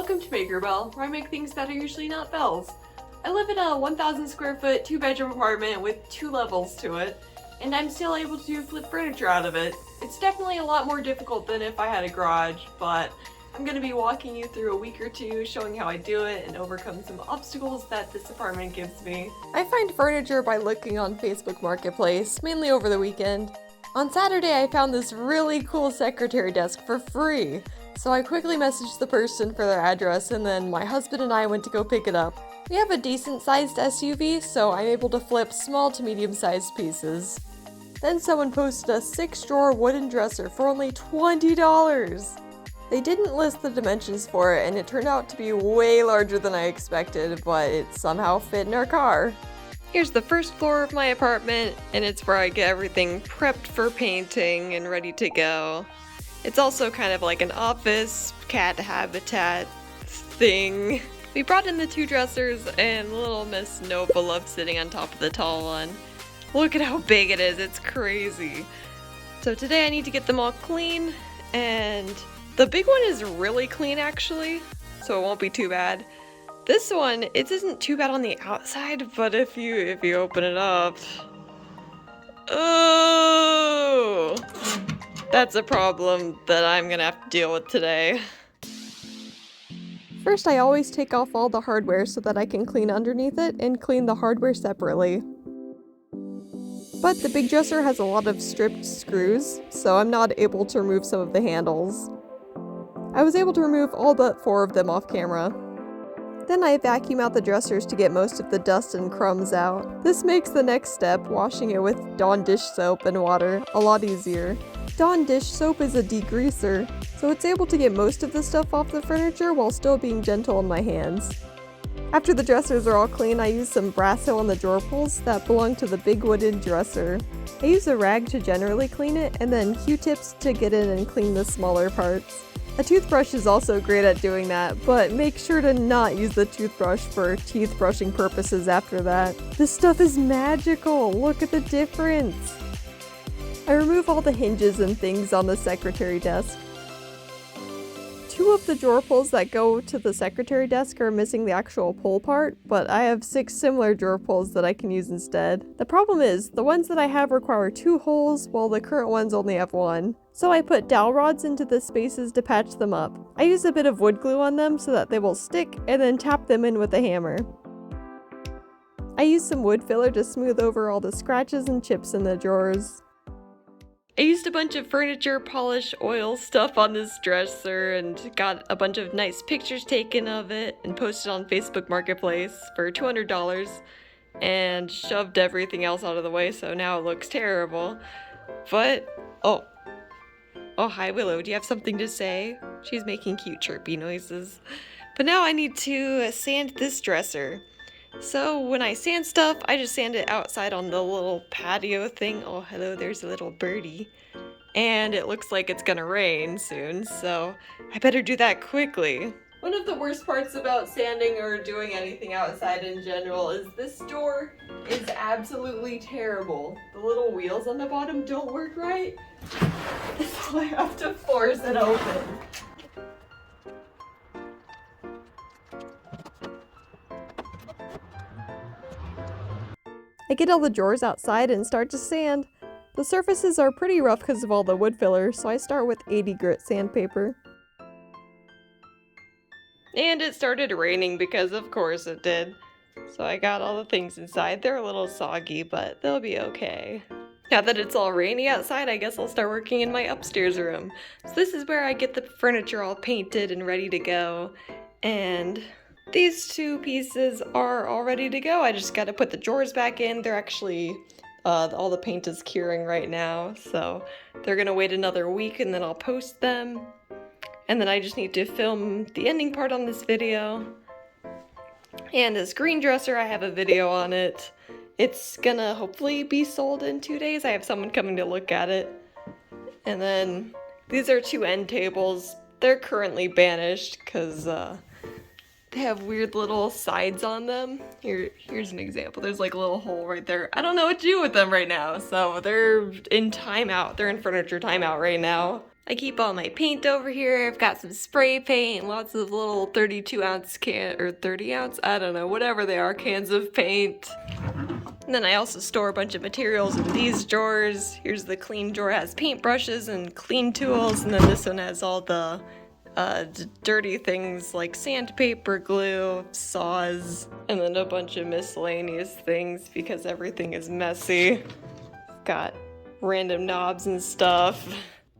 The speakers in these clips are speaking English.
Welcome to Maker Bell, where I make things that are usually not bells. I live in a 1,000 square foot, 2-bedroom apartment with 2 levels to it, and I'm still able to flip furniture out of it. It's definitely a lot more difficult than if I had a garage, but I'm going to be walking you through a week or two, showing how I do it and overcome some obstacles that this apartment gives me. I find furniture by looking on Facebook Marketplace, mainly over the weekend. On Saturday, I found this really cool secretary desk for free. So I quickly messaged the person for their address, and then my husband and I went to go pick it up. We have a decent sized SUV, so I'm able to flip small to medium sized pieces. Then someone posted a 6-drawer wooden dresser for only $20. They didn't list the dimensions for it, and it turned out to be way larger than I expected, but it somehow fit in our car. Here's the first floor of my apartment, and it's where I get everything prepped for painting and ready to go. It's also kind of like an office, cat habitat thing. We brought in the 2 dressers, and little Miss Nova loves sitting on top of the tall one. Look at how big it is, it's crazy. So today I need to get them all clean, and the big one is really clean actually, so it won't be too bad. This one, it isn't too bad on the outside, but if you open it up, oh! That's a problem that I'm gonna have to deal with today. First, I always take off all the hardware so that I can clean underneath it and clean the hardware separately. But the big dresser has a lot of stripped screws, so I'm not able to remove some of the handles. I was able to remove all but 4 of them off camera. Then I vacuum out the dressers to get most of the dust and crumbs out. This makes the next step, washing it with Dawn dish soap and water, a lot easier. Dawn dish soap is a degreaser, so it's able to get most of the stuff off the furniture while still being gentle on my hands. After the dressers are all clean, I use some Brasso on the drawer pulls that belong to the big wooden dresser. I use a rag to generally clean it, and then Q-tips to get in and clean the smaller parts. A toothbrush is also great at doing that, but make sure to not use the toothbrush for teeth brushing purposes after that. This stuff is magical! Look at the difference! I remove all the hinges and things on the secretary desk. 2 of the drawer pulls that go to the secretary desk are missing the actual pull part, but I have 6 similar drawer pulls that I can use instead. The problem is, the ones that I have require 2 holes, while the current ones only have 1. So I put dowel rods into the spaces to patch them up. I use a bit of wood glue on them so that they will stick, and then tap them in with a hammer. I use some wood filler to smooth over all the scratches and chips in the drawers. I used a bunch of furniture polish oil stuff on this dresser and got a bunch of nice pictures taken of it and posted on Facebook Marketplace for $200 and shoved everything else out of the way, so now it looks terrible. But, oh hi Willow, do you have something to say? She's making cute chirpy noises. But now I need to sand this dresser. So when I sand stuff, I just sand it outside on the little patio thing. Oh, hello, there's a little birdie. And it looks like it's gonna rain soon, so I better do that quickly. One of the worst parts about sanding or doing anything outside in general is this door is absolutely terrible. The little wheels on the bottom don't work right, so I have to force it open. I get all the drawers outside and start to sand. The surfaces are pretty rough because of all the wood filler, so I start with 80 grit sandpaper. And it started raining because of course it did. So I got all the things inside. They're a little soggy, but they'll be okay. Now that it's all rainy outside, I guess I'll start working in my upstairs room. So this is where I get the furniture all painted and ready to go. And these 2 pieces are all ready to go. I just gotta put the drawers back in. They're actually, all the paint is curing right now, so they're gonna wait another week and then I'll post them. And then I just need to film the ending part on this video. And this green dresser, I have a video on it. It's gonna hopefully be sold in 2 days. I have someone coming to look at it. And then these are 2 end tables. They're currently banished because, they have weird little sides on them. Here's an example. There's like a little hole right there. I don't know what to do with them right now, so they're in timeout. They're in furniture timeout right now. I keep all my paint over here. I've got some spray paint, lots of little 32-ounce or 30 ounce, I don't know, whatever they are, cans of paint. And then I also store a bunch of materials in these drawers. Here's the clean drawer, has paintbrushes and clean tools, and then this one has all the dirty things like sandpaper, glue, saws, and then a bunch of miscellaneous things because everything is messy. Got random knobs and stuff.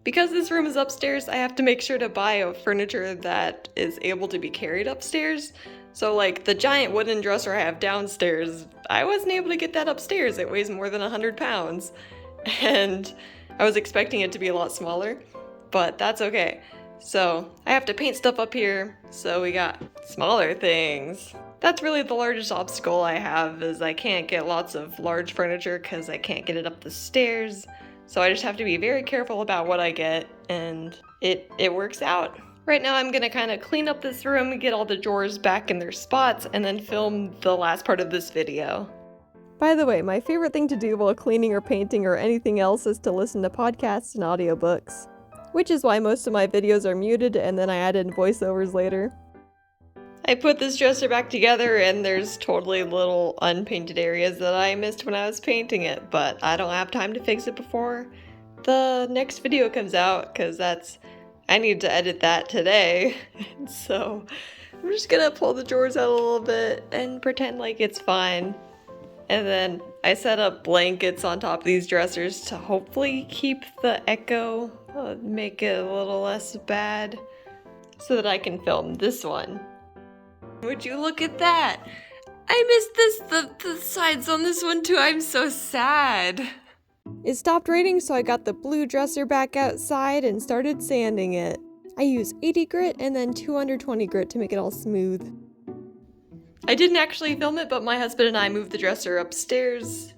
Because this room is upstairs, I have to make sure to buy a furniture that is able to be carried upstairs. So like the giant wooden dresser I have downstairs, I wasn't able to get that upstairs. It weighs more than 100 pounds. And I was expecting it to be a lot smaller, but that's okay. So I have to paint stuff up here, so we got smaller things. That's really the largest obstacle I have, is I can't get lots of large furniture because I can't get it up the stairs. So I just have to be very careful about what I get, and it works out. Right now I'm gonna kind of clean up this room, get all the drawers back in their spots, and then film the last part of this video. By the way, my favorite thing to do while cleaning or painting or anything else is to listen to podcasts and audiobooks. Which is why most of my videos are muted and then I add in voiceovers later. I put this dresser back together and there's totally little unpainted areas that I missed when I was painting it, but I don't have time to fix it before the next video comes out because I need to edit that today. So I'm just gonna pull the drawers out a little bit and pretend like it's fine. And then I set up blankets on top of these dressers to hopefully keep the echo, make it a little less bad, so that I can film this one. Would you look at that? I missed the sides on this one too, I'm so sad. It stopped raining, so I got the blue dresser back outside and started sanding it. I use 80 grit and then 220 grit to make it all smooth. I didn't actually film it, but my husband and I moved the dresser upstairs.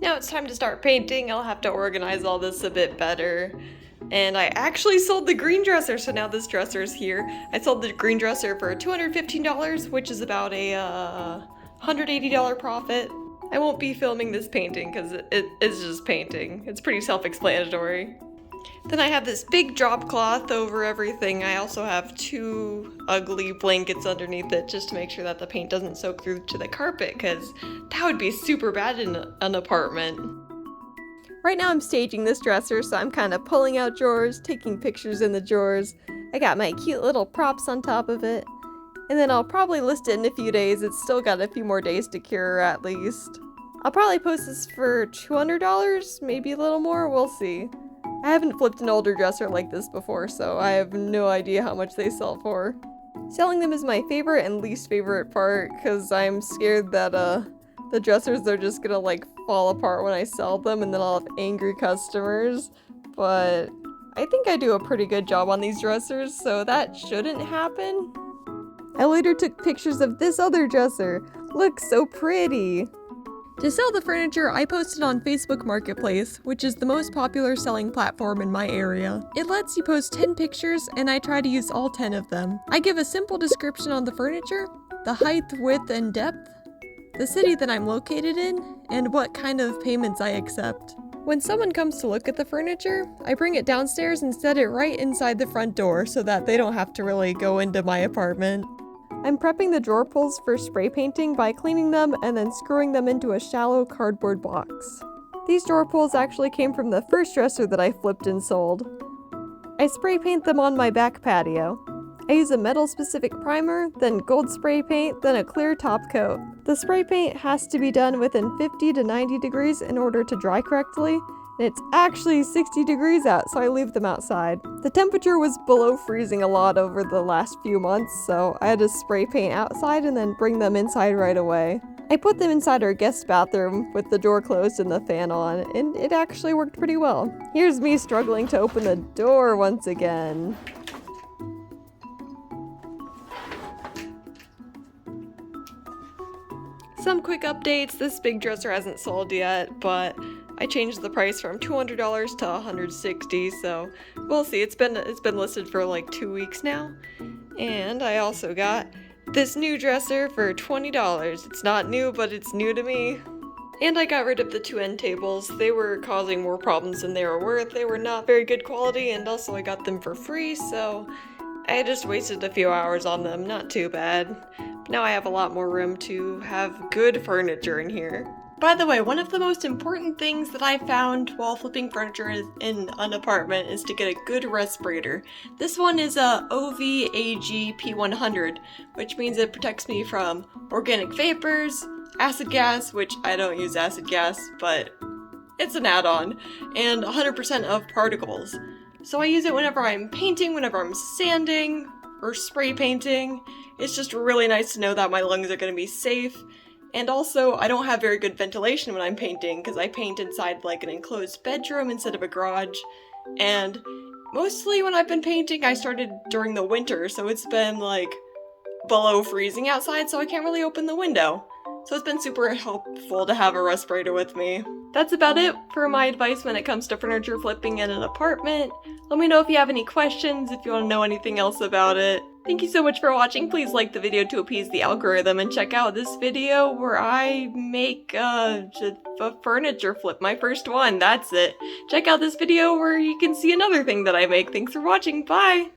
Now it's time to start painting. I'll have to organize all this a bit better. And I actually sold the green dresser, so now this dresser is here. I sold the green dresser for $215, which is about a $180 profit. I won't be filming this painting because it is just painting. It's pretty self-explanatory. Then I have this big drop cloth over everything. I also have 2 ugly blankets underneath it just to make sure that the paint doesn't soak through to the carpet, because that would be super bad in an apartment. Right now I'm staging this dresser, so I'm kind of pulling out drawers, taking pictures in the drawers. I got my cute little props on top of it. And then I'll probably list it in a few days. It's still got a few more days to cure at least. I'll probably post this for $200, maybe a little more, we'll see. I haven't flipped an older dresser like this before, so I have no idea how much they sell for. Selling them is my favorite and least favorite part, because I'm scared that the dressers are just gonna like fall apart when I sell them and then I'll have angry customers. But I think I do a pretty good job on these dressers, so that shouldn't happen. I later took pictures of this other dresser. Look, so pretty! To sell the furniture, I posted on Facebook Marketplace, which is the most popular selling platform in my area. It lets you post 10 pictures, and I try to use all 10 of them. I give a simple description on the furniture, the height, width, and depth, the city that I'm located in, and what kind of payments I accept. When someone comes to look at the furniture, I bring it downstairs and set it right inside the front door so that they don't have to really go into my apartment. I'm prepping the drawer pulls for spray painting by cleaning them and then screwing them into a shallow cardboard box. These drawer pulls actually came from the first dresser that I flipped and sold. I spray paint them on my back patio. I use a metal specific primer, then gold spray paint, then a clear top coat. The spray paint has to be done within 50 to 90 degrees in order to dry correctly, and it's actually 60 degrees out, so I leave them outside. The temperature was below freezing a lot over the last few months, so I had to spray paint outside and then bring them inside right away. I put them inside our guest bathroom with the door closed and the fan on, and it actually worked pretty well. Here's me struggling to open the door once again. Some quick updates. This big dresser hasn't sold yet, but I changed the price from $200 to $160, so we'll see. It's been listed for like 2 weeks now. And I also got this new dresser for $20. It's not new, but it's new to me. And I got rid of the two end tables. They were causing more problems than they were worth. They were not very good quality, and also I got them for free, so I just wasted a few hours on them. Not too bad. But now I have a lot more room to have good furniture in here. By the way, one of the most important things that I found while flipping furniture in an apartment is to get a good respirator. This one is a OVAG P100, which means it protects me from organic vapors, acid gas, which I don't use acid gas, but it's an add-on, and 100% of particles. So I use it whenever I'm painting, whenever I'm sanding, or spray painting. It's just really nice to know that my lungs are going to be safe. And also, I don't have very good ventilation when I'm painting, because I paint inside like an enclosed bedroom instead of a garage. And mostly when I've been painting, I started during the winter, so it's been like below freezing outside, so I can't really open the window. So it's been super helpful to have a respirator with me. That's about it for my advice when it comes to furniture flipping in an apartment. Let me know if you have any questions, if you want to know anything else about it. Thank you so much for watching. Please like the video to appease the algorithm, and check out this video where I make a furniture flip, my first one. That's it. Check out this video where you can see another thing that I make. Thanks for watching. Bye!